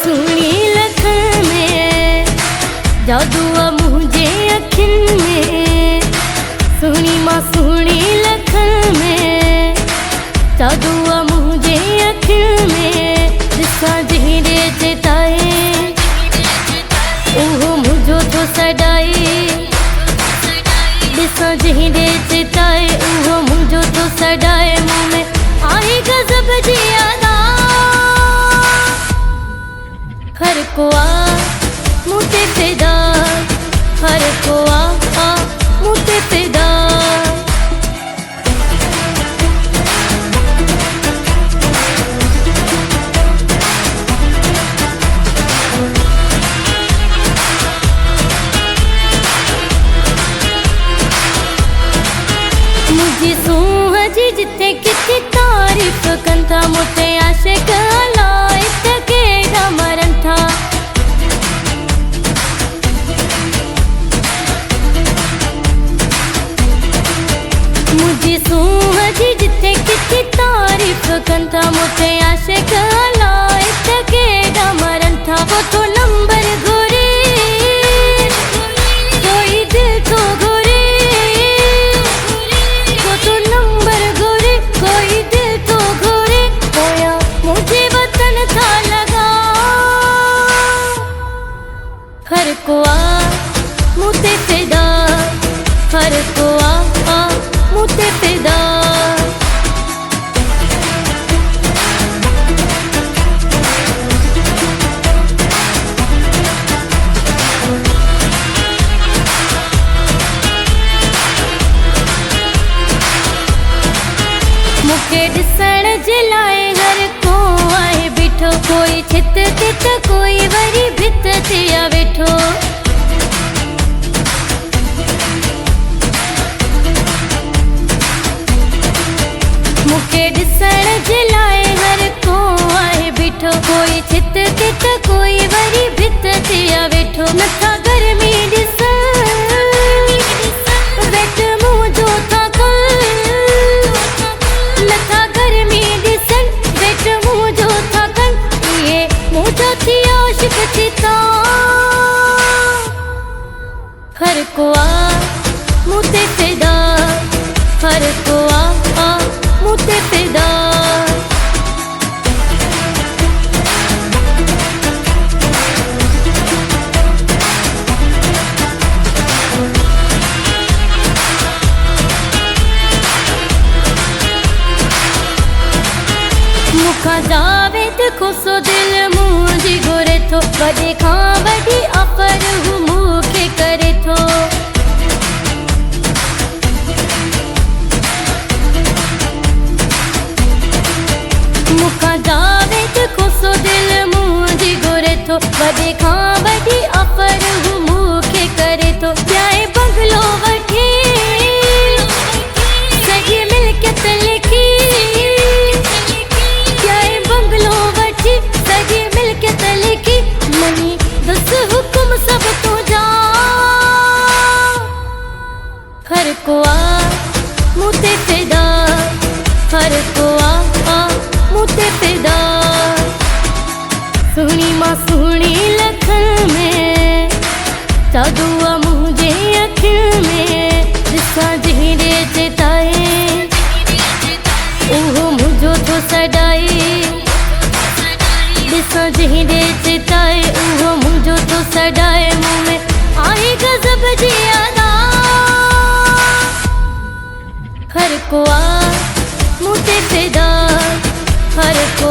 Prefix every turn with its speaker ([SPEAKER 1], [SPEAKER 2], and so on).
[SPEAKER 1] सुहिणी लखन में जादू आ मुंहिंजे अखियुनि में। सुहिणी मां सुहिणी लखन में जादू आ मुंहिंजे अखियुनि में। ॾिसां जहिड़े चिताए उहो मुंहिंजो थो सॾाए। ॾिसां जहिड़े चिताए उहो मुंहिंजो थो सॾाए। मुंह में आहे गज़ब जी अदा। हर को आ मुँह ते फिदा। हर को आ मुँह ते फिदा। मुझी सूंह जी जिथे किथे तारीफ़ कनि था। मूंते आशिक़ अलाए त केॾा मरनि था। मुझी सूंह जी जिथे किथे तारीफ़ कनि था। मूंते आशिक़ अलाए त केॾा मरनि था। को तो नंबर घुरे कोई दिल तो घुरे। को तो नंबर घुरे कोई दिल तो घुरे। पोया मुझे वतन था लगा। हर को आ मुँह ते फिदा। हर को आ मुँह ते फिदा। मूंखे ॾिसण जे लाइ हर को आहे बीठो। कोई छित ते त कोई वरी भित ते आ वेठो। मूंखे ॾिसण जे लाइ हर को आहे बीठो। कोई छित ते त कोई वरी भित ते आ वेठो। नथा गर्मी ॾिसण वेठ मुंहुं जो था कनि। नथा गर्मी ॾिसण वेठ मुंहुं जो था कनि। इहे मुंहिंजा थी आशिक़ चिता। हर को आ मुँह ते फिदा। हर को आ मुँह ते फिदा। मूंखां जावेद खुसो दिल मुंहिंजी घुरे थो। वॾे खां वॾी ऑफर हू मूंखे करे थो। मूंखां जावेद खुसो दिल मुंहिंजी घुरे थो। वॾे खां वॾी ऑफर हू मूंखे करे थो। ॿियाए बंगलो वठी सॼी मिल्कियत लिखी। ॿियाए बंगलो वठी सॼी मिल्कियत लिखी। मनी दस हुकुम सब तुंहिंजा। हर को आ मुँह ते फिदा। हर को आ मुँह ते फिदा। सुहिणी मां सुहिणी लखन में जादू आ मुंहिंजे अखियुनि में। ॾिसां जहिड़े चिताए उहो मुंहिंजो थो सॾाए। ॾिसां जहिड़े चिताए उहो मुंहिंजो थो सॾाए। मुंह में आहे गज़ब जी अदा। हर को आ मुँह ते फिदा। हर को